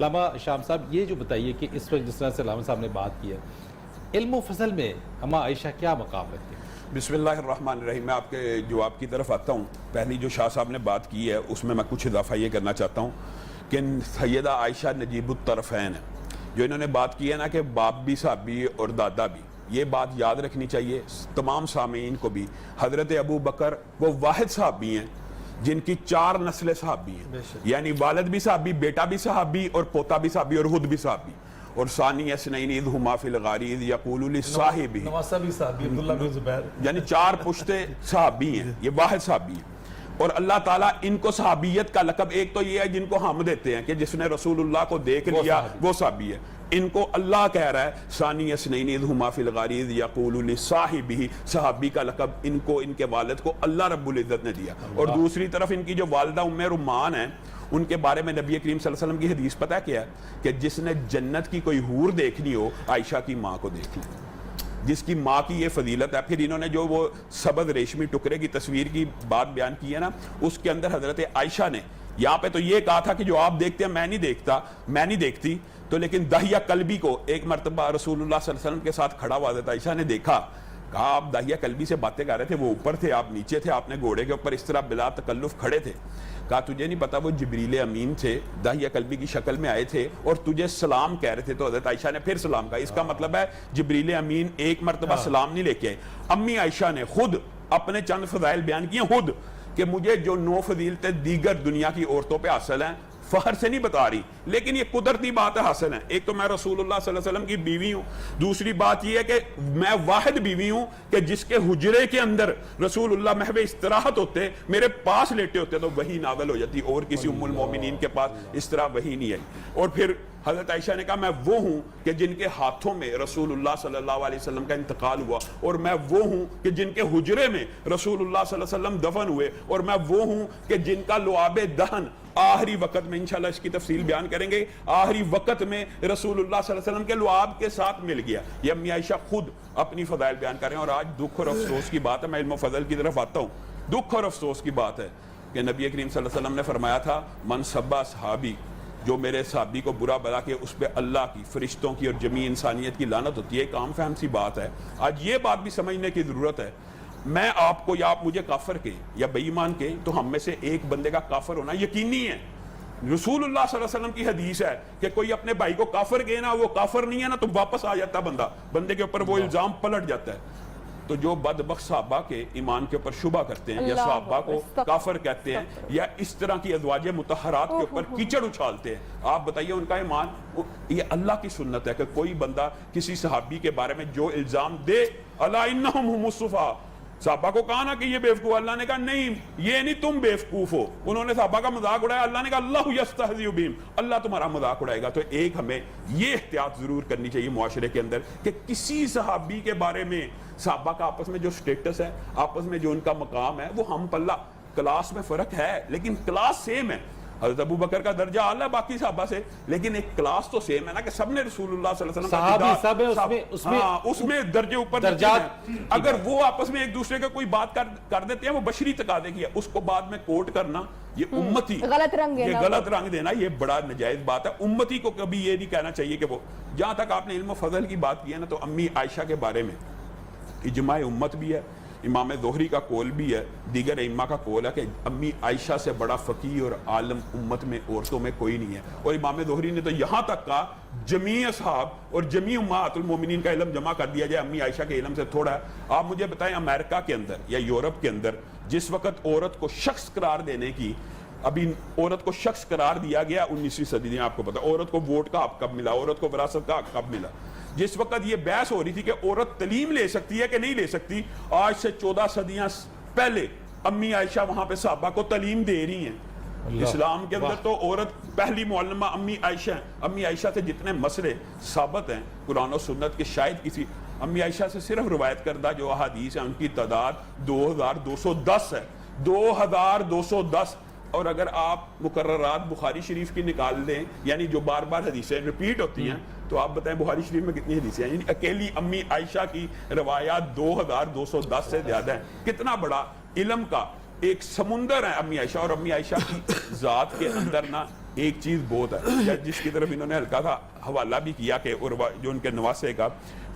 علامہ شام صاحب یہ جو بتائیے کہ اس وقت جس طرح سے علامہ صاحب نے بات کی ہے، علم و فضل میں اما عائشہ کیا مقام رکھتی ہیں؟ بسم اللہ الرحمن الرحیم. میں آپ کے جواب کی طرف آتا ہوں. پہلی جو شاہ صاحب نے بات کی ہے اس میں کچھ اضافہ یہ کرنا چاہتا ہوں کہ سیدہ عائشہ نجیب الطرفین جو انہوں نے بات کی ہے نا کہ باپ بھی صحابی اور دادا بھی، یہ بات یاد رکھنی چاہیے تمام سامعین کو بھی. حضرت ابو بکر وہ واحد صحابی ہیں جن کی 4 نسلیں صحابی ہیں، یعنی والد بھی صحابی، بیٹا بھی صحابی اور پوتا بھی صحابی اور خود بھی صحابی. اور ثانی اثنین اذ ہما فی الغار اذ یقول لصاحبہ، نواسہ بھی صحابی عبداللہ بن زبیر، یعنی 4 پشتے صحابی ہیں، یہ واحد صحابی ہیں. اور اللہ تعالیٰ ان کو صحابیت کا لقب، ایک تو یہ ہے جن کو ہم دیتے ہیں کہ جس نے رسول اللہ کو دیکھ لیا وہ صحابی ہے. ان کو اللہ کہہ رہا ہے ثانی اثنین اذ ہما فی الغار اذ یقول لصاحبہ، صحابی کا لقب ان کو، ان کے والد کو اللہ رب العزت نے دیا. اور دوسری طرف ان کی جو والدہ ام رمان ہیں، ان کے بارے میں نبی کریم صلی اللہ علیہ وسلم کی حدیث پتہ کیا ہے کہ جس نے جنت کی کوئی حور دیکھنی ہو عائشہ کی ماں کو دیکھ لیں، جس کی ماں کی یہ فضیلت ہے. پھر انہوں نے جو وہ سبز ریشمی ٹکڑے کی تصویر کی بات بیان کی ہے نا، اس کے اندر حضرت عائشہ نے یہاں پہ تو یہ کہا تھا کہ جو آپ دیکھتے ہیں میں نہیں دیکھتی، تو لیکن داہیہ قلبی کو ایک مرتبہ رسول اللہ صلی اللہ علیہ وسلم کے ساتھ کھڑا ہوا حضرت عائشہ نے دیکھا، کہا آپ داہیہ قلبی سے باتیں کر رہے تھے، وہ اوپر تھے آپ نیچے تھے، آپ نے گھوڑے کے اوپر اس طرح بلا تکلف کھڑے تھے. کہا تجھے نہیں پتا وہ جبریل امین تھے، داہیہ قلبی کی شکل میں آئے تھے اور تجھے سلام کہہ رہے تھے. تو حضرت عائشہ نے پھر سلام کہا. اس کا مطلب ہے جبریل امین ایک مرتبہ سلام نہیں لے کے آئے. امی عائشہ نے خود اپنے چند فضائل بیان کیے خود کہ مجھے جو 9 فضیلتیں دیگر دنیا کی عورتوں پہ حاصل ہیں، فخر سے نہیں بتا رہی لیکن یہ قدرتی بات ہے حاصل ہے. ایک تو میں رسول اللہ صلی اللہ علیہ وسلم کی بیوی ہوں، دوسری بات یہ ہے کہ میں واحد بیوی ہوں کہ جس کے حجرے کے اندر رسول اللہ محو استراحت ہوتے، میرے پاس لیٹے ہوتے تو وہی نازل ہو جاتی، اور کسی ام المومنین کے پاس اس طرح وہی نہیں آئی. اور پھر حضرت عائشہ نے کہا میں وہ ہوں کہ جن کے ہاتھوں میں رسول اللہ صلی اللہ علیہ وسلم کا انتقال ہوا، اور میں وہ ہوں کہ جن کے حجرے میں رسول اللہ صلی اللہ علیہ وسلم دفن ہوئے، اور میں وہ ہوں کہ جن کا لعاب دہن آخری وقت میں انشاءاللہ اس کی تفصیل بیان کریں گے، آخری وقت میں رسول اللہ صلی اللہ علیہ وسلم کے لعاب کے ساتھ مل گیا. یہ امی عائشہ خود اپنی فضائل بیان کر رہے ہیں. اور آج دکھ اور افسوس کی بات ہے، میں علم و فضل کی طرف آتا ہوں. دکھ اور افسوس کی بات ہے کہ نبی کریم صلی اللہ علیہ وسلم نے فرمایا تھا من سبا صحابی، جو میرے صحابی کو برا بلا کے اس پہ اللہ کی، فرشتوں کی اور جمیع انسانیت کی لعنت ہوتی ہے. ایک عام فہم سی بات ہے، آج یہ بات بھی سمجھنے کی ضرورت ہے. میں آپ کو یا آپ مجھے کافر کہیں یا بے ایمان کہیں تو ہم میں سے ایک بندے کا کافر ہونا یقینی ہے. رسول اللہ صلی اللہ علیہ وسلم کی حدیث ہے کہ کوئی اپنے بھائی کو کافر کہے نا، وہ کافر نہیں ہے نا، تو واپس آ جاتا بندے کے اوپر وہ الزام پلٹ جاتا ہے. تو جو بدبخت صحابہ کے ایمان کے اوپر شبہ کرتے ہیں یا صحابہ کو کافر کہتے ہیں یا اس طرح کی ازواج مطہرات کے اوپر کیچڑ اچھالتے ہیں، آپ بتائیے ان کا ایمان؟ یہ اللہ کی سنت ہے کہ کوئی بندہ کسی صحابی کے بارے میں جو الزام دے، الا انہم هم الصفا، صحابہ کو کہا نا کہ یہ بیوقوف، اللہ نے کہا نہیں یہ نہیں تم بیوقوف ہو. انہوں نے صحابہ کا مذاق اڑایا، اللہ نے کہا اللہ یستہزئ بہم، اللہ تمہارا مذاق اڑائے گا. تو ایک ہمیں یہ احتیاط ضرور کرنی چاہیے معاشرے کے اندر کہ کسی صحابی کے بارے میں، صحابہ کا آپس میں جو سٹیٹس ہے، آپس میں جو ان کا مقام ہے، وہ ہم پلہ کلاس میں فرق ہے لیکن کلاس سیم ہے. حضرت ابو بکر کا درجہ اعلیٰ باقی صحابہ سے، لیکن ایک کلاس تو سیم ہے نا کہ سب نے رسول اللہ صلی اللہ علیہ وسلم صحابی سب ہے، اس میں درجے اوپر درجات. اگر وہ آپس میں ایک دوسرے کا کوئی بات کر دیتے ہیں، وہ بشری تقاضے کی ہے، اس کو بعد میں کوٹ کرنا یہ امتی غلط رنگ دینا یہ بڑا نجائز بات ہے. امتی کو کبھی یہ نہیں کہنا چاہیے کہ وہ، جہاں تک آپ نے علم و فضل کی بات کی ہے نا، تو امی عائشہ کے بارے میں اجماع امت بھی ہے، امام ظہری کا قول بھی ہے، دیگر ائمہ کا قول ہے کہ امی عائشہ سے بڑا فقیہ اور عالم امت میں عورتوں میں کوئی نہیں ہے. اور امام ظہری نے تو یہاں تک کہا جمیع اصحاب اور جمیع امہات المومنین کا علم جمع کر دیا جائے، امی عائشہ کے علم سے تھوڑا ہے. آپ مجھے بتائیں امریکہ کے اندر یا یورپ کے اندر جس وقت عورت کو شخص قرار دینے کی، ابھی عورت کو شخص قرار دیا گیا 19ویں صدی میں، آپ کو پتا عورت کو ووٹ کا حق کب ملا، عورت کو وراثت کا حق کب ملا. جس وقت یہ بحث ہو رہی تھی کہ عورت تعلیم لے سکتی ہے کہ نہیں لے سکتی، آج سے 14 صدیاں پہلے امی عائشہ وہاں پہ صحابہ کو تعلیم دے رہی ہیں. اسلام کے اندر تو عورت پہلی معلمہ امی عائشہ ہیں. امی عائشہ سے جتنے مسئلے ثابت ہیں قرآن و سنت کے، شاید کسی امی عائشہ سے صرف روایت کردہ جو احادیث ہیں ان کی تعداد 2210 ہے، 2210. اور اگر آپ مقررات بخاری شریف کی نکال دیں، یعنی جو بار بار حدیثیں ریپیٹ ہوتی ہیں، تو آپ بتائیں بخاری شریف میں کتنی حدیثیں ہیں؟ یعنی اکیلی امی عائشہ کی روایات 2210 سے زیادہ ہیں. کتنا بڑا علم کا ایک سمندر ہے امی عائشہ. اور امی عائشہ کی ذات کے اندر نا ایک چیز بہت ہے جس کی طرف انہوں نے ہلکا تھا حوالہ بھی کیا کہ عروہ جو ان کے نواسے کا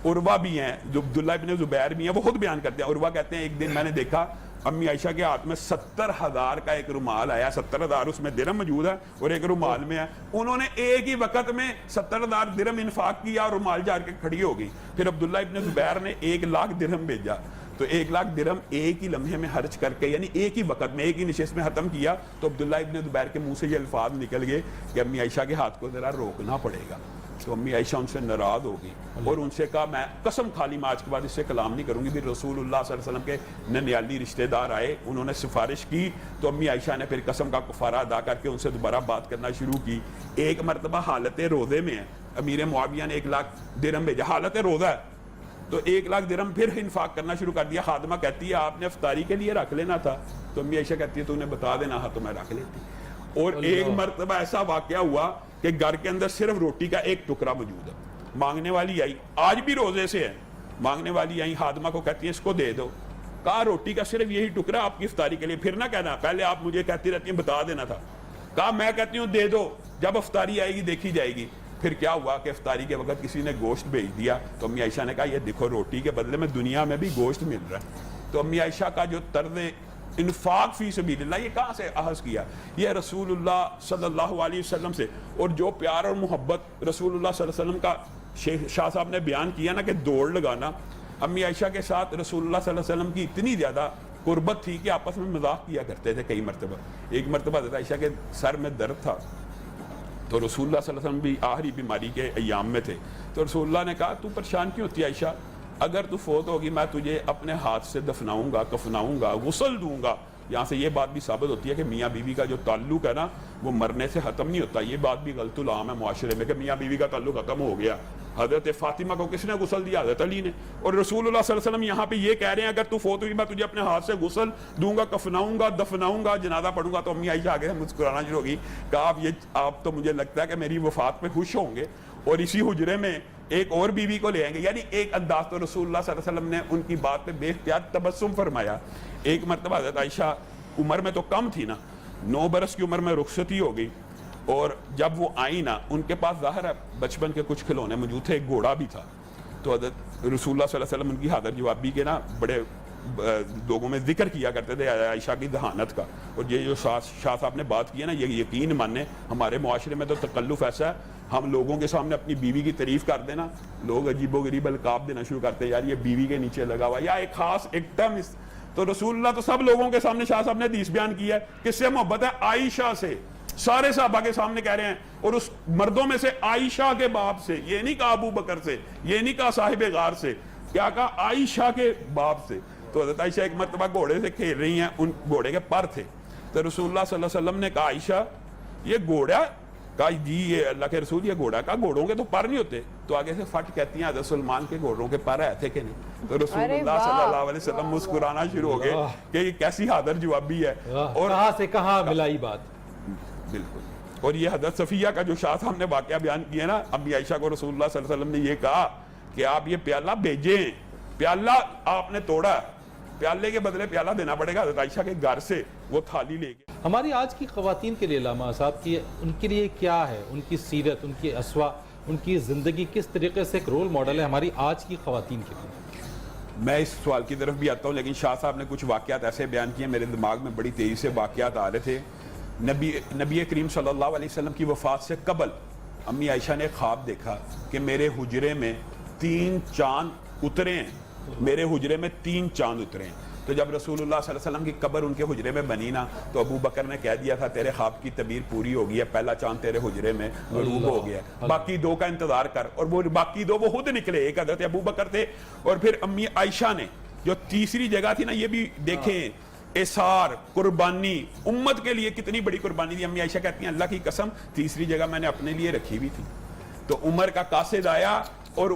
عروہ بھی ہیں جو عبداللہ ابن زبیر بھی ہیں وہ خود بیان کرتے ہیں. عروہ کہتے ہیں ایک دن میں نے دیکھا امی عائشہ کے ہاتھ میں 70,000 کا ایک رومال آیا, 70,000 اس میں درہم موجود ہے اور ایک رومال میں ہے. انہوں نے ایک ہی وقت میں 70,000 درہم انفاق کیا اور رومال جا کے کھڑی ہو گئی. پھر عبداللہ ابن زبیر نے 1,00,000 درہم بھیجا, تو 1,00,000 درہم ایک ہی لمحے میں خرچ کر کے یعنی ایک ہی وقت میں ایک ہی نشست میں ختم کیا. تو عبداللہ ابن زبیر کے منہ سے یہ الفاظ نکل گئے کہ امی عائشہ کے ہاتھ کو ذرا روکنا پڑے گا. تو امی عائشہ ان سے ناراض ہو گئی اور ان سے کہا میں قسم کھا لی میں آج کے بعد اس سے کلام نہیں کروں گی. پھر رسول اللہ صلی اللہ علیہ وسلم کے ننیالی رشتہ دار آئے, انہوں نے سفارش کی تو امی عائشہ نے پھر قسم کا کفارہ ادا کر کے ان سے دوبارہ بات کرنا شروع کی. ایک مرتبہ حالت روزے میں ہے, امیر معاویہ نے 1,00,000 درہم بھیجا, حالت روزہ ہے تو 1,00,000 درہم پھر انفاق کرنا شروع کر دیا. خادمہ کہتی ہے آپ نے افطاری کے لیے رکھ لینا تھا. تو امی عائشہ کہتی ہے تو انہیں بتا دینا تھا تو میں رکھ لیتی. اور ایک مرتبہ ایسا واقعہ ہوا کہ گھر کے اندر صرف روٹی کا ایک ٹکڑا موجود ہے. مانگنے والی آئی, آج بھی روزے سے ہے, مانگنے والی آئی, خادمہ کو کہتی ہے اس کو دے دو. کہا روٹی کا صرف یہی ٹکڑا آپ کی افطاری کے لیے, پھر نہ کہنا پہلے آپ مجھے کہتی رہتی ہیں بتا دینا تھا. کہا میں کہتی ہوں دے دو, جب افطاری آئے گی دیکھی جائے گی. پھر کیا ہوا کہ افطاری کے وقت کسی نے گوشت بھیج دیا تو امی عائشہ نے کہا یہ دیکھو روٹی کے بدلے میں دنیا میں بھی گوشت مل رہا ہے. تو امی عائشہ کا جو طرز انفاق فی سبیل اللہ یہ کہاں سے اخذ کیا؟ یہ رسول اللہ صلی اللہ علیہ وسلم سے. اور جو پیار اور محبت رسول اللہ صلی اللہ علیہ وسلم کا شاہ صاحب نے بیان کیا نا کہ دوڑ لگانا, امی عائشہ کے ساتھ رسول اللہ صلی اللہ علیہ وسلم کی اتنی زیادہ قربت تھی کہ آپس میں مذاق کیا کرتے تھے. کئی مرتبہ, ایک مرتبہ حضرت عائشہ کے سر میں درد تھا تو رسول اللہ صلی اللہ علیہ وسلم بھی آخری بیماری کے ایام میں تھے. تو رسول اللہ نے کہا تو پریشان کیوں ہوتی ہے عائشہ, اگر تو فوت ہوگی میں تجھے اپنے ہاتھ سے دفناؤں گا, کفناؤں گا, غسل دوں گا. یہاں سے یہ بات بھی ثابت ہوتی ہے کہ میاں بیوی کا جو تعلق ہے نا وہ مرنے سے ختم نہیں ہوتا. یہ بات بھی غلط العام ہے معاشرے میں کہ میاں بیوی کا تعلق ختم ہو گیا. حضرت فاطمہ کو کس نے غسل دیا؟ حضرت علی نے. اور رسول اللہ صلی اللہ علیہ وسلم یہاں پہ یہ کہہ رہے ہیں اگر تو فوت ہوئی میں تجھے اپنے ہاتھ سے غسل دوں گا, کفناؤں گا, دفناؤں گا, جنازہ پڑھوں گا. تو امی عائشہ آگے مسکرانا شروع ہوگی. کہا آپ تو مجھے لگتا ہے کہ میری وفات پہ خوش ہوں گے اور اسی حجرے میں ایک اور بیوی کو لے آئیں گے. یعنی ایک انداز تو رسول اللہ صلی اللہ علیہ وسلم نے ان کی بات پہ بے اختیار تبسم فرمایا. ایک مرتبہ حضرت عائشہ عمر میں تو کم تھی نا, 9 برس کی عمر میں رخصتی ہو گئی اور جب وہ آئی نا ان کے پاس ظاہر ہے بچپن کے کچھ کھلونے موجود تھے, ایک گھوڑا بھی تھا. تو حضرت رسول اللہ صلی اللہ علیہ وسلم ان کی حاضر جوابی کے نا بڑے لوگوں میں ذکر کیا کرتے تھے عائشہ کی ذہانت کا. اور یہ جو شاہ صاحب نے بات کی ہے نا یہ یقین ماننے, ہمارے معاشرے میں تو تکلف ایسا ہے ہم لوگوں کے سامنے اپنی بیوی کی تعریف کر دینا لوگ عجیب و غریب القاب دینا شروع کرتے ہیں, یار یہ بیوی کے نیچے لگا ہوا یا ایک خاص ایک ٹرم. تو رسول اللہ تو سب لوگوں کے سامنے شاہ صاحب نے حدیث بیان کی ہے, کس سے محبت ہے؟ عائشہ سے. سارے صحابہ کے سامنے کہہ رہے ہیں اور اس مردوں میں سے عائشہ کے باپ سے, یہ نہیں کہا ابو بکر سے, یہ نہیں کہا صاحب غار سے, کیا کہا عائشہ کے باپ سے. تو حضرت عائشہ ایک مرتبہ گھوڑے سے کھیل رہی ہیں, ان گھوڑے کے پر تھے. تو رسول اللہ صلی اللہ علیہ وسلم نے کہا عائشہ یہ گھوڑا؟ کہا جی یہ اللہ کے رسول یہ گھوڑا. کہا گھوڑوں کے تو پر نہیں ہوتے. تو آگے سے فٹ کہتی ہیں حضرت سلمان کے گھوڑوں کے پر تھے کہ نہیں. تو رسول اللہ صلی اللہ علیہ وسلم مسکرانا شروع ہو گئے کہ یہ کیسی حاضر جوابی ہے. اور کہاں سے کہاں ملائی بات. بالکل. اور یہ حضرت صفیہ کا جو شاہ صاحب نے واقعہ بیان کیا نا, امی عائشہ کو رسول اللہ صلی اللہ علیہ وسلم نے یہ کہا کہ آپ یہ پیالہ بھیجیں, پیالہ آپ نے توڑا, پیالے کے بدلے پیالہ دینا پڑے گا. حضرت عائشہ کے گھر سے وہ تھالی لے گئے. ہماری آج کی خواتین کے لیے علامہ صاحب کی ان کے لیے کیا ہے, ان کی سیرت, ان کی اسوا, ان کی زندگی کس طریقے سے ایک رول ماڈل ہے ہماری آج کی خواتین کے لیے؟ میں اس سوال کی طرف بھی آتا ہوں, لیکن شاہ صاحب نے کچھ واقعات ایسے بیان کیے میرے دماغ میں بڑی تیزی سے واقعات آ رہے تھے. نبی کریم صلی اللہ علیہ وسلم کی وفات سے قبل امی عائشہ نے خواب دیکھا کہ میرے حجرے میں 3 چاند اترے ہیں, میرے حجرے میں 3 چاند اترے ہیں. تو جب رسول اللہ صلی اللہ علیہ وسلم کی قبر ان کے حجرے میں بنی نا تو ابو بکر نے کہہ دیا تھا تیرے خواب کی تعبیر پوری ہو گئی ہے, پہلا چاند تیرے حجرے میں غروب ہو گیا ہے, باقی 2 کا انتظار کر. اور وہ باقی 2 وہ خود نکلے, ایک حضرت ابو بکر تھے اور پھر امی عائشہ نے جو تیسری جگہ تھی نا, یہ بھی دیکھیں اثار, قربانی, امت کے لیے کتنی بڑی قربانی دی. امی عائشہ کہتی ہیں اللہ کی قسم تیسری جگہ میں نے اپنے لیے رکھی ہوئی تھی. تو عمر کا قاصد آیا اور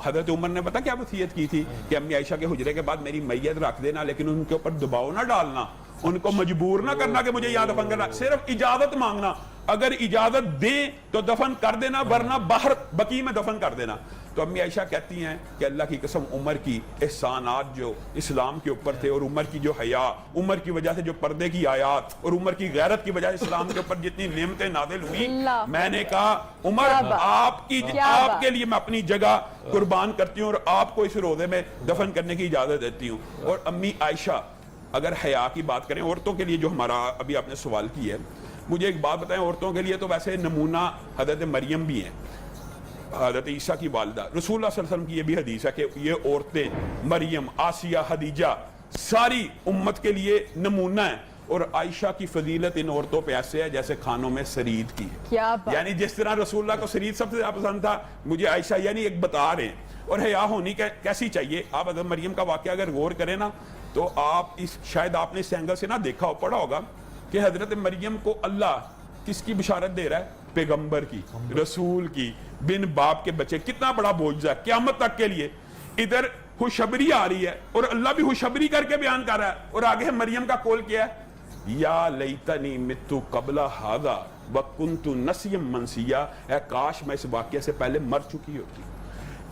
حضرت عمر نے پتا کیا وصیت کی تھی کہ امی عائشہ کے حجرے کے بعد میری میت رکھ دینا, لیکن ان کے اوپر دباؤ نہ ڈالنا, ان کو مجبور نہ کرنا کہ مجھے یاد دفن کرنا, صرف اجازت مانگنا. اگر اجازت دیں تو دفن کر دینا، ورنہ باہر بقیع میں دفن کر دینا۔ تو امی عائشہ کہتی ہیں کہ اللہ کی قسم عمر کی احسانات جو اسلام کے اوپر تھے، اور عمر کی جو حیا، عمر کی وجہ سے جو پردے کی آیات، اور عمر کی غیرت کی وجہ سے اسلام کے اوپر جتنی نعمتیں نازل ہوئی، میں نے کہا عمر آپ کے لیے میں اپنی جگہ قربان کرتی ہوں اور آپ کو اس روضے میں دفن کرنے کی اجازت دیتی ہوں۔ اور امی عائشہ، اگر حیا کی بات کریں عورتوں کے لیے، جو ہمارا ابھی آپ نے سوال کی ہے، مجھے ایک بات بتائیں، عورتوں کے لیے تو ویسے نمونہ حضرت مریم بھی ہیں، حضرت عیسیٰ کی والدہ۔ رسول اللہ صلی اللہ علیہ وسلم کی یہ بھی حدیث ہے کہ یہ عورتیں مریم، آسیہ، خدیجہ ساری امت کے لیے نمونہ ہیں، اور عائشہ کی فضیلت ان عورتوں پہ ایسے ہے جیسے کھانوں میں سرید کی ہے، یعنی جس طرح رسول اللہ کو سرید سب سے زیادہ پسند تھا، مجھے عائشہ یعنی ایک بتا رہے ہیں۔ اور حیا ہونی کیسی چاہیے، آپ حضرت مریم کا واقعہ اگر غور کریں نا تو آپ شاید آپ نے اس اینگل سے نہ دیکھا ہو، پڑھا ہوگا کہ حضرت مریم کو اللہ کس کی بشارت دے رہا ہے؟ پیغمبر کی، رسول کی، بن باپ کے بچے، کتنا بڑا معجزہ ہے قیامت تک کے لیے۔ ادھر خوشخبری آ رہی ہے اور اللہ بھی خوشخبری کر کے بیان کر رہا ہے، اور آگے مریم کا قول کیا ہے؟ یا لیتنی مت قبل ھذا وکنت نسیا منسیا، اے کاش میں اس واقعے سے پہلے مر چکی ہوتی۔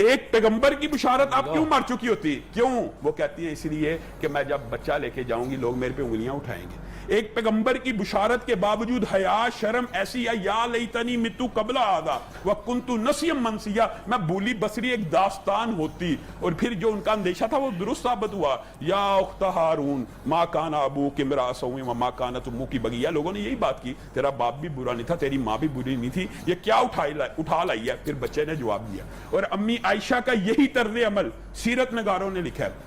ایک پیغمبر کی بشارت آپ کیوں مر چکی ہوتی؟ کیوں؟ وہ کہتی ہے اس لیے کہ میں جب بچہ لے کے جاؤں گی لوگ میرے پہ انگلیاں اٹھائیں گے۔ ایک پیغمبر کی بشارت کے باوجود حیا، شرم ایسی ہے، یا لیتنی مت قبل ھذا وکنت نسیا منسیا، میں بولی بصری ایک داستان ہوتی، اور پھر جو ان کا اندیشہ تھا وہ درست ثابت ہوا۔ یا اخت ہارون ما کان ابوک امرأ سوء وما کانت امک بغیا، لوگوں نے یہی بات کی، تیرا باپ بھی برا نہیں تھا، تیری ماں بھی بری نہیں تھی، یہ کیا اٹھا لائی ہے؟ پھر بچے نے جواب دیا۔ اور امی عائشہ کا یہی طرز عمل سیرت نگاروں نے لکھا ہے۔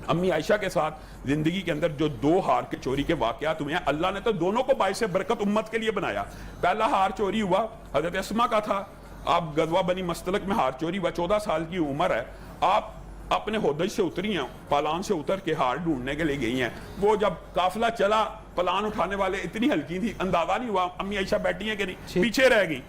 امی عائشہ کے ساتھ زندگی کے اندر جو دو ہار کے چوری کے واقعات ہوئے ہیں، اللہ نے تو دونوں کو باعث برکت امت کے لیے بنایا۔ پہلا ہار چوری ہوا حضرت اسماء کا تھا، آپ غزوہ بنی مستلق میں ہار چوری ہوا، 14 سال کی عمر ہے، آپ اپنے ہودج سے اتری ہیں، پالان سے اتر کے ہار ڈھونڈنے کے لیے گئی ہیں۔ وہ جب قافلہ چلا، پلان اٹھانے والے اتنی ہلکی تھی، اندازہ نہیں ہوا امی عائشہ بیٹھی ہیں کہ نہیں، پیچھے رہ گئی۔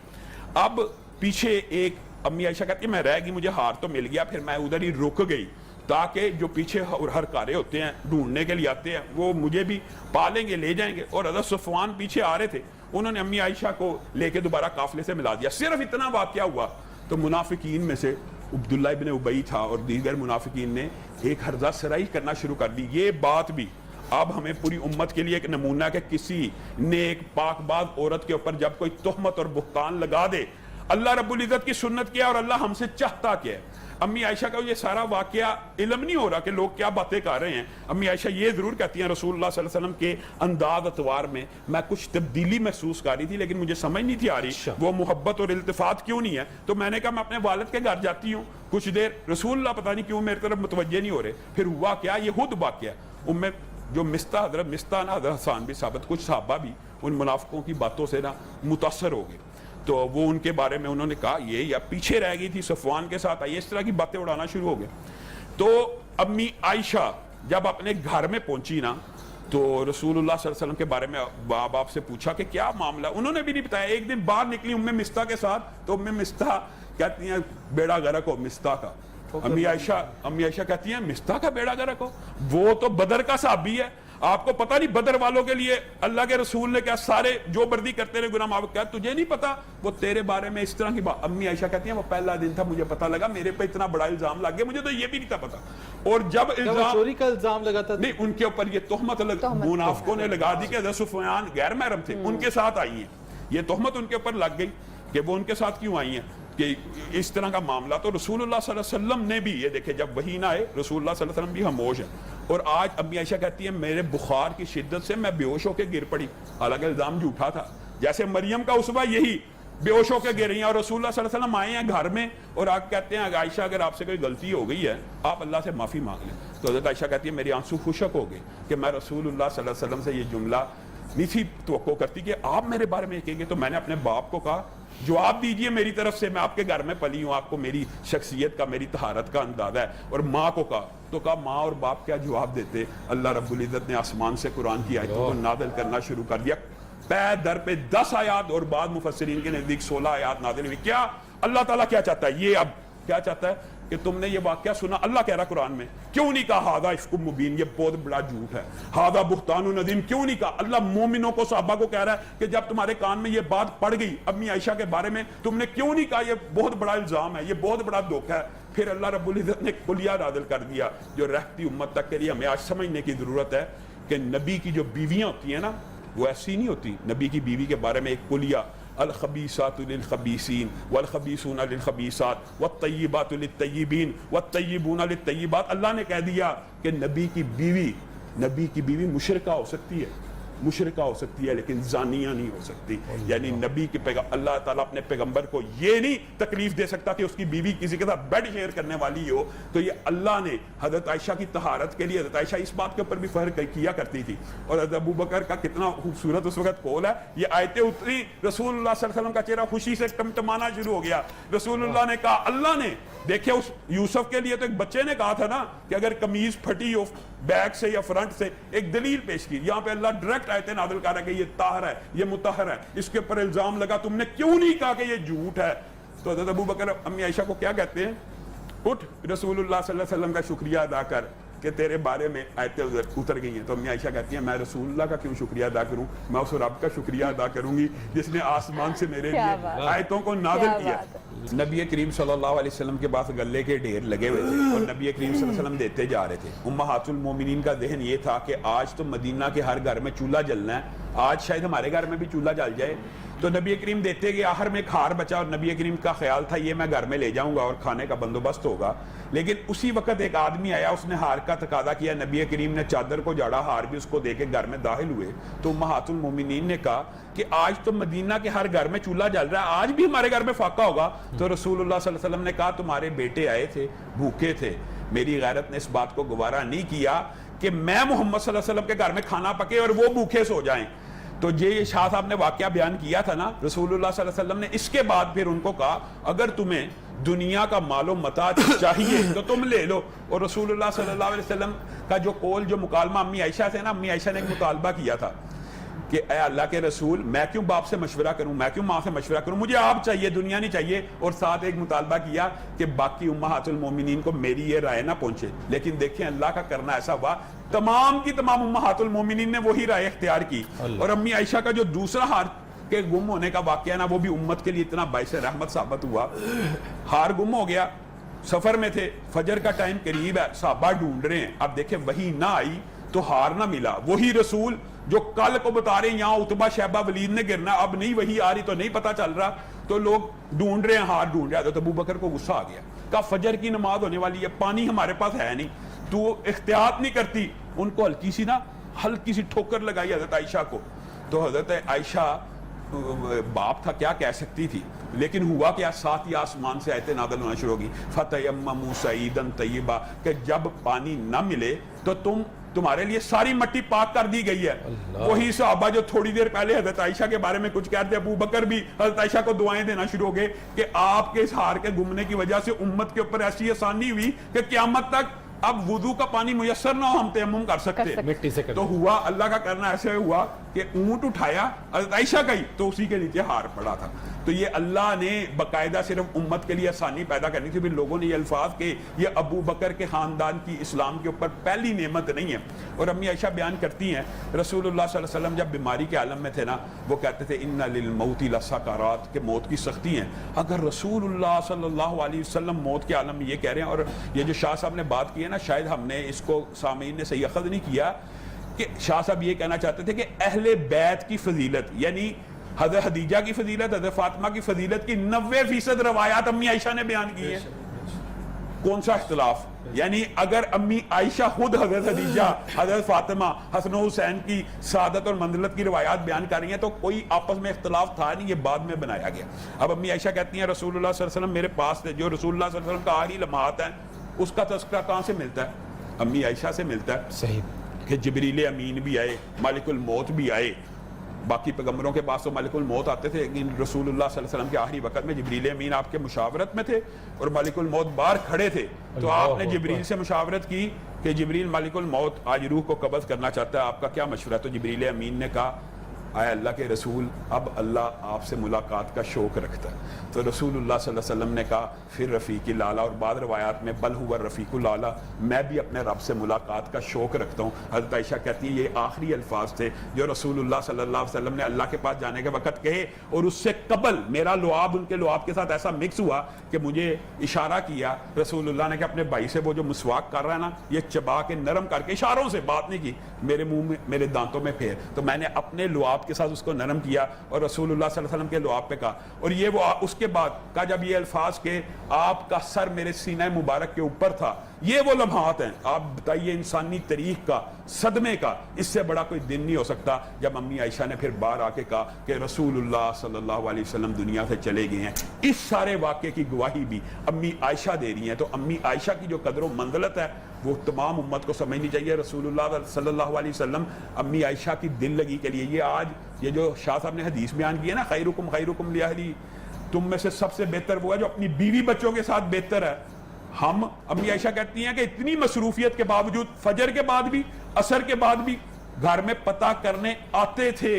اب پیچھے ایک امی عائشہ کہتی ہے میں رہ گئی، مجھے ہار تو مل گیا، پھر میں ادھر ہی رک گئی تاکہ جو پیچھے ہر کارے ہوتے ہیں ڈھونڈنے کے لیے آتے ہیں وہ مجھے بھی پالیں گے، لے جائیں گے۔ اور حضرت صفوان پیچھے آ رہے تھے، انہوں نے امی عائشہ کو لے کے دوبارہ قافلے سے ملا دیا۔ صرف اتنا واقعہ ہوا تو منافقین میں سے عبداللہ ابن ابی تھا اور دیگر منافقین نے ایک ہرزہ سرائی کرنا شروع کر دی۔ یہ بات بھی اب ہمیں پوری امت کے لیے ایک نمونہ کہ کسی نیک پاک باز عورت کے اوپر جب کوئی تہمت اور بہتان لگا دے، اللہ رب العزت کی سنت کیا اور اللہ ہم سے چاہتا کیا ہے۔ امی عائشہ کا یہ سارا واقعہ علم نہیں ہو رہا کہ لوگ کیا باتیں کر رہے ہیں۔ امی عائشہ یہ ضرور کہتی ہیں رسول اللہ صلی اللہ علیہ وسلم کے انداز اتوار میں میں کچھ تبدیلی محسوس کر رہی تھی، لیکن مجھے سمجھ نہیں تھی آ رہی وہ محبت اور التفات کیوں نہیں ہے۔ تو میں نے کہا میں اپنے والد کے گھر جاتی ہوں کچھ دیر، رسول اللہ پتہ نہیں کیوں میری طرف متوجہ نہیں ہو رہے۔ پھر ہوا کیا، یہ خود واقعہ جو مستہ حضرت مستہ نا حضرت حسان بھی ثابت، کچھ صحابہ بھی ان منافقوں کی باتوں سے نا متاثر ہو گئے، تو وہ ان کے بارے میں انہوں نے کہا یہ یا پیچھے رہ گئی تھی صفوان کے ساتھ، آئیے اس طرح کی باتیں اڑانا شروع ہو گئے۔ تو امی عائشہ جب اپنے گھر میں پہنچی نا تو رسول اللہ صلی اللہ علیہ وسلم کے بارے میں باپ سے پوچھا کہ کیا معاملہ، انہوں نے بھی نہیں بتایا۔ ایک دن باہر نکلی ام مستہ کے ساتھ تو ام مستہ کہتی ہیں بیڑا غرق ہو مستہ کا۔ امی عائشہ کہتی ہیں مستہ کا بیڑا غرق ہو، وہ تو بدر کا صحابی ہے، آپ کو پتہ نہیں بدر والوں کے لیے اللہ کے رسول نے کیا سارے جو بردی کرتے رہے گناہ معاف کیا، تجھے نہیں پتا وہ تیرے بارے میں اس طرح کی بات۔ امی عائشہ کہتی ہیں وہ پہلا دن تھا مجھے پتا لگا، میرے پہ اتنا بڑا الزام لگ گیا، مجھے تو یہ بھی نہیں تھا پتا۔ اور جب چوری کا الزام لگا تھا نہیں، ان کے اوپر یہ تہمت منافقوں نے لگا دی کہ حضرت صفوان غیر محرم تھے، ان کے ساتھ آئی ہیں، یہ تہمت ان کے اوپر لگ گئی کہ وہ ان کے ساتھ کیوں آئی ہیں کہ اس طرح کا معاملہ۔ تو رسول اللہ صلی اللہ علیہ وسلم نے بھی یہ دیکھے جب وحی نہ آئے، رسول اللہ صلی اللہ علیہ وسلم بھی خاموش ہیں۔ اور آج امی عائشہ کہتی ہیں میرے بخار کی شدت سے میں بے ہوش ہو کے گر پڑی، حالانکہ الزام جھوٹا تھا۔ جیسے مریم کا اسوہ یہی بے ہوش ہو کے گر رہی ہیں، اور رسول اللہ صلی اللہ علیہ وسلم آئے ہیں گھر میں اور آج کہتے ہیں عائشہ اگر آپ سے کوئی غلطی ہو گئی ہے آپ اللہ سے معافی مانگ لیں۔ تو حضرت عائشہ کہتی ہے میرے آنسو خشک ہو گئے کہ میں رسول اللہ صلی اللہ علیہ وسلم سے یہ جملہ نہیں تھی توقع کرتی کہ آپ میرے بارے میں کہیں گے۔ تو میں نے اپنے باپ کو کہا جواب دیجئے میری طرف سے، میں آپ کے گھر میں پلی ہوں، آپ کو میری شخصیت کا میری طہارت کا اندازہ ہے۔ اور ماں کو کہا تو کہا ماں اور باپ کیا جواب دیتے، اللہ رب العزت نے آسمان سے قرآن کی آیتوں کو نازل کرنا شروع کر دیا، پے در پہ 10 آیات اور بعض مفسرین کے نزدیک 16 آیات نازل ہوئی۔ کیا اللہ تعالیٰ کیا چاہتا ہے، یہ اب کیا چاہتا ہے کہ تم نے یہ واقعہ سنا؟ اللہ کہہ رہا قرآن میں، کیوں نہیں کہا ہاذا افک مبین، یہ بہت بڑا جھوٹ ہے، ہاذا بہتان عظیم، کیوں نہیں کہا؟ اللہ مومنوں کو، صحابہ کو کہہ رہا ہے کہ جب تمہارے کان میں یہ بات پڑ گئی امی عائشہ کے بارے میں، تم نے کیوں نہیں کہا یہ بہت بڑا الزام ہے، یہ بہت بڑا دھوکہ ہے؟ پھر اللہ رب العزت نے کلیہ نازل کر دیا جو رہتی امت تک کے لیے ہمیں آج سمجھنے کی ضرورت ہے کہ نبی کی جو بیویاں ہوتی ہیں نا وہ ایسی نہیں ہوتی. نبی کی بیوی کے بارے میں ایک کلیہ، الخبیثات للخبیثین والخبیثون للخبیثات والطیبات للطیبین والطیبون للطیبات. اللہ نے کہہ دیا کہ نبی کی بیوی مشرکہ ہو سکتی ہے لیکن زانیہ نہیں ہو سکتی. یعنی نبی کے اللہ تعالیٰ اپنے پیغمبر کو یہ نہیں تکلیف دے سکتا کہ اس کی بیوی کسی کے ساتھ بیڈ شیئر کرنے والی ہو. تو یہ اللہ نے حضرت عائشہ کی طہارت کے لیے، حضرت عائشہ اس بات کے اوپر بھی فخر کیا کرتی تھی، اور حضرت ابو بکر کا کتنا خوبصورت اس وقت قول ہے. یہ آیتیں اتری، رسول اللہ صلی اللہ علیہ وسلم کا چہرہ خوشی سے ٹمٹمانا شروع ہو گیا. رسول اللہ نے کہا، اللہ نے دیکھیں اس یوسف کے لیے تو ایک بچے نے کہا تھا نا کہ اگر قمیض پھٹی ہو بیک سے یا فرنٹ سے، ایک دلیل پیش کی. یہاں پہ اللہ ڈائریکٹ آیتیں نازل کر رہا ہے کہ یہ طاہر ہے، یہ مطہر ہے، اس کے اوپر الزام لگا، تم نے کیوں نہیں کہا کہ یہ جھوٹ ہے؟ تو حضرت ابو بکر امی عائشہ کو کیا کہتے ہیں؟ اٹھ رسول اللہ صلی اللہ علیہ وسلم کا شکریہ ادا کر کہ تیرے بارے میں آیتیں اتر گئی ہیں. تو امی عائشہ کہتی ہیں میں رسول اللہ کا کیوں شکریہ ادا کروں؟ میں اس رب کا شکریہ ادا کروں گی جس نے آسمان سے میرے لیے آیتوں کو نازل کیا. نبی کریم صلی اللہ علیہ وسلم کے پاس غلے کے ڈھیر لگے ہوئے تھے اور نبی کریم صلی اللہ علیہ وسلم دیتے جا رہے تھے. امہات المومنین کا ذہن یہ تھا کہ آج تو مدینہ کے ہر گھر میں چولہا جلنا ہے، آج شاید ہمارے گھر میں بھی چولہا جل جائے. تو نبی کریم دیتے گئے، آخر میں ایک ہار بچا اور نبی کریم کا خیال تھا یہ میں گھر میں لے جاؤں گا اور کھانے کا بندوبست ہوگا. لیکن اسی وقت ایک آدمی آیا، اس نے ہار کا تقاضا کیا، نبی کریم نے چادر کو جاڑا، ہار بھی اس کو دے کے گھر میں داخل ہوئے. تو امہات المومنین نے کہا کہ آج تو مدینہ کے ہر گھر میں چولہا جل رہا ہے، آج بھی ہمارے گھر میں فاقہ ہوگا. تو رسول اللہ صلی اللہ علیہ وسلم نے کہا تمہارے بیٹے آئے تھے، بھوکے تھے، میری غیرت نے اس بات کو گوارا نہیں کیا کہ میں محمد صلی اللہ علیہ وسلم کے گھر میں کھانا پکے اور وہ بھوکے سو جائیں. تو یہ شاہ صاحب نے واقعہ بیان کیا تھا نا، رسول اللہ صلی اللہ علیہ وسلم نے اس کے بعد پھر ان کو کہا اگر تمہیں دنیا کا مال و متاع چاہیے تو تم لے لو. اور رسول اللہ صلی اللہ علیہ وسلم کا جو قول، جو مکالمہ امی عائشہ سے نا، امی عائشہ نے ایک مطالبہ کیا تھا کہ اے اللہ کے رسول میں کیوں باپ سے مشورہ کروں، میں کیوں ماں سے مشورہ کروں، مجھے آپ چاہیے، دنیا نہیں چاہیے. اور ساتھ ایک مطالبہ کیا کہ باقی امہات المومنین کو میری یہ رائے نہ پہنچے. لیکن دیکھیں اللہ کا کرنا ایسا ہوا، تمام کی تمام امہات المومنین نے وہی رائے اختیار کی. اور امی عائشہ کا جو دوسرا ہار کے گم ہونے کا واقعہ نا، وہ بھی امت کے لیے اتنا باعث رحمت ثابت ہوا. ہار گم ہو گیا، سفر میں تھے، فجر کا ٹائم قریب ہے، صحابہ ڈھونڈ رہے ہیں. اب دیکھیں وہی نہ آئی تو ہار نہ ملا. وہی رسول جو کل کو بتا رہے ہیں یہاں عتبہ شیبہ ولید نے گرنا، اب نہیں وہی آ رہی تو نہیں پتا چل رہا. تو لوگ ڈھونڈ رہے ہیں، ہار ڈھونڈ رہے ہیں. تو ابو بکر کو غصہ آ گیا، کہا فجر کی نماز ہونے والی ہے، پانی ہمارے پاس ہے نہیں، تو احتیاط نہیں کرتی. ان کو ہلکی سی ٹھوکر لگائی حضرت عائشہ کو. تو حضرت عائشہ باپ تھا، کیا کہہ سکتی تھی. لیکن ہوا کیا، ساتھ ہی آسمان سے آیتیں نازل ہونا شروع ہوگی، فَتَيَمَّمُوا صَعِيدًا طَيِّبًا، کہ جب پانی نہ ملے تو تمہارے لیے ساری مٹی پاک کر دی گئی ہے. وہی صحابہ جو تھوڑی دیر پہلے حضرت عائشہ کے بارے میں کچھ کہتے، ابو بکر بھی حضرت عائشہ کو دعائیں دینا شروع ہو گئے کہ آپ کے اس ہار کے گمنے کی وجہ سے امت کے اوپر ایسی آسانی ہوئی کہ قیامت تک اب وضو کا پانی میسر نہ ہو، ہم تیمم کر سکتے. مٹی سے تو ہوا اللہ کا کرنا ایسے ہوا کہ اونٹ اٹھایا حضرت عائشہ کا ہی، تو اسی کے نیچے ہار پڑا تھا. تو یہ اللہ نے باقاعدہ صرف امت کے لیے آسانی پیدا کرنی تھی. پھر لوگوں نے یہ الفاظ کہ یہ ابو بکر کے خاندان کی اسلام کے اوپر پہلی نعمت نہیں ہے. اور امی عائشہ بیان کرتی ہیں رسول اللہ صلی اللہ علیہ وسلم جب بیماری کے عالم میں تھے نا، وہ کہتے تھے ان للموت لسکرات، کہ موت کی سختی ہیں. اگر رسول اللہ صلی اللہ علیہ وسلم موت کے عالم میں یہ کہہ رہے ہیں، اور یہ جو شاہ صاحب نے بات کی ہے نا، شاید ہم نے اس کو سامعین نے صحیح اخذ نہیں کیا، کہ شاہ صاحب یہ کہنا چاہتے تھے کہ اہل بیت کی فضیلت، یعنی حضرت خدیجہ کی فضیلت، حضرت فاطمہ کی فضیلت کی 90% روایات امی عائشہ نے بیان کی ہیں. کون سا اختلاف؟ یعنی اگر امی عائشہ خود حضرت خدیجہ، حضرت فاطمہ، حسن و حسین کی سعادت اور منزلت کی روایات بیان کر رہی ہیں تو کوئی آپس میں اختلاف تھا نہیں، یہ بعد میں بنایا گیا. اب امی عائشہ کہتی ہیں رسول اللہ صلی اللہ علیہ وسلم میرے پاس تھے، جو رسول اللہ صلی اللہ علیہ وسلم کا آخری لمحات ہیں اس کا تذکرہ کہاں سے ملتا ہے؟ امی عائشہ سے ملتا ہے. صحیح کہ جبریل امین بھی آئے، ملک الموت بھی آئے. باقی پیغمبروں کے پاس تو ملک الموت آتے تھے، لیکن رسول اللہ صلی اللہ علیہ وسلم کے آخری وقت میں جبریل امین آپ کے مشاورت میں تھے اور ملک الموت باہر کھڑے تھے. تو آپ نے جبریل سے مشاورت کی کہ جبریل ملک الموت آج روح کو قبض کرنا چاہتا ہے، آپ کا کیا مشورہ ہے؟ تو جبریل امین نے کہا آیا اللہ کے رسول اب اللہ آپ سے ملاقات کا شوق رکھتا ہے. تو رسول اللہ صلی اللہ علیہ وسلم نے کہا پھر رفیق الاعلیٰ, اور بعض روایات میں بل ہوا رفیق الاعلیٰ, میں بھی اپنے رب سے ملاقات کا شوق رکھتا ہوں. حضرت عائشہ کہتی ہے یہ آخری الفاظ تھے جو رسول اللہ صلی اللہ علیہ وسلم نے اللہ کے پاس جانے کے وقت کہے, اور اس سے قبل میرا لعاب ان کے لعاب کے ساتھ ایسا مکس ہوا کہ مجھے اشارہ کیا رسول اللہ نے کہ اپنے بھائی سے وہ جو مسواک کر رہا ہے نا یہ چبا کے نرم کر کے, اشاروں سے, بات نہیں کی, میرے منہ میں میرے دانتوں میں پھیر. تو میں نے اپنے لعاب کے ساتھ اس کو نرم کیا اور رسول اللہ صلی اللہ علیہ وسلم کے لعاب پہ کہا. اور یہ وہ اس کے بعد کا جب یہ الفاظ کہ آپ کا سر میرے سینہ مبارک کے اوپر تھا, یہ وہ لمحات ہیں. آپ بتائیے انسانی تاریخ کا, صدمے کا, اس سے بڑا کوئی دن نہیں ہو سکتا جب امی عائشہ نے پھر باہر آ کے کہا کہ رسول اللہ صلی اللہ علیہ وسلم دنیا سے چلے گئے ہیں. اس سارے واقعے کی گواہی بھی امی عائشہ دے رہی ہیں. تو امی عائشہ کی جو قدر و منزلت ہے وہ تمام امت کو سمجھنی چاہیے. رسول اللہ صلی اللہ علیہ وسلم امی عائشہ کی دل لگی کے لیے, یہ آج یہ جو شاہ صاحب نے حدیث بیان کی ہے نا, خیرکم لاہلی, تم میں سے سب سے بہتر وہ ہے جو اپنی بیوی بچوں کے ساتھ بہتر ہے. ہم امی عائشہ کہتی ہیں کہ اتنی مصروفیت کے باوجود فجر کے بعد بھی, عصر کے بعد بھی گھر میں پتہ کرنے آتے تھے.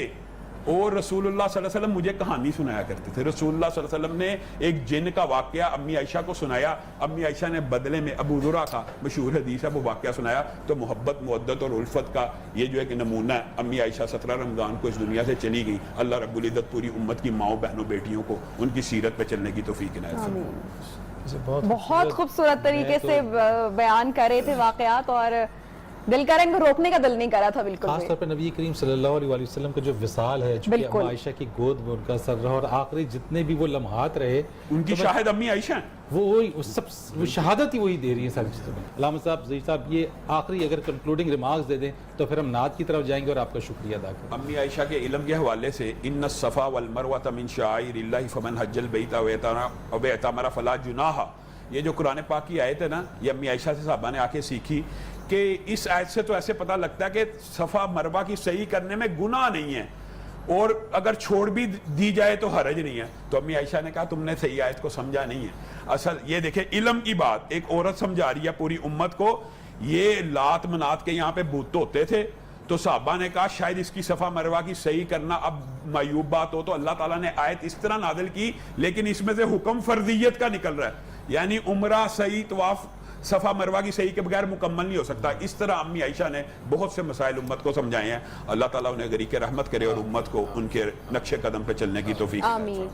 اور رسول اللہ صلی اللہ علیہ وسلم مجھے کہانی سنایا کرتے تھے. رسول اللہ صلی اللہ علیہ وسلم نے ایک جن کا واقعہ امی عائشہ کو سنایا, امی عائشہ نے بدلے میں ابو ذرا کا مشہور حدیث ہے وہ واقعہ سنایا. تو محبت, مودت اور الفت کا یہ جو ایک نمونہ ہے. امی عائشہ 17 رمضان کو اس دنیا سے چلی گئی. اللہ رب العزت پوری امت کی ماؤں بہنوں بیٹیوں کو ان کی سیرت پہ چلنے کی توفیق عنایت فرمائے. بہت خوبصورت طریقے سے بیان کر رہے تھے واقعات, اور دل کریں گے روکنے کا دل نہیں کرا تھا بالکل. خاص طور پہ نبی کریم صلی اللہ علیہ وسلم کا جو وصال ہے, چونکہ اما عائشہ کی گود میں ان کا سر رہا, اور آخری جتنے بھی وہ لمحات رہے ان کی شاہد امی عائشہ ہیں. وہ شہادت ہی وہی دے رہی ہیں ساری چیزوں میں. علامہ صاحب, ظہیر صاحب, یہ آخری اگر کنکلوڈنگ ریمارکس دے دیں تو پھر ہم نعت کی طرف جائیں گے اور آپ کا شکریہ ادا کریں. امی عائشہ کے علم کے حوالے سے ان الصفا والمروہ من شعائر اللہ فمن حج البیت او اعتمر فلا جناح, یہ جو قرآن پاک کی آیت ہے نا, یہ امی عائشہ سے صحابہ نے آ کے سیکھی کہ اس آیت سے تو ایسے پتہ لگتا ہے کہ صفا مروہ کی صحیح کرنے میں گناہ نہیں ہے, اور اگر چھوڑ بھی دی جائے تو حرج نہیں ہے. تو امی عائشہ نے کہا تم نے صحیح آیت کو سمجھا نہیں ہے. اصل یہ دیکھیں علم کی بات, ایک عورت سمجھا رہی ہے پوری امت کو, یہ لات منات کے یہاں پہ بت ہوتے تھے, تو صحابہ نے کہا شاید اس کی صفا مروہ کی صحیح کرنا اب معیوب بات ہو, تو اللہ تعالیٰ نے آیت اس طرح نازل کی, لیکن اس میں سے حکم فرضیت کا نکل رہا ہے, یعنی عمرہ صحیح, طواف صفا مروہ کی صحیح کے بغیر مکمل نہیں ہو سکتا. اس طرح امی عائشہ نے بہت سے مسائل امت کو سمجھائے ہیں. اللہ تعالیٰ انہیں غریق رحمت کرے اور امت کو ان کے نقش قدم پہ چلنے کی توفیق. آمین.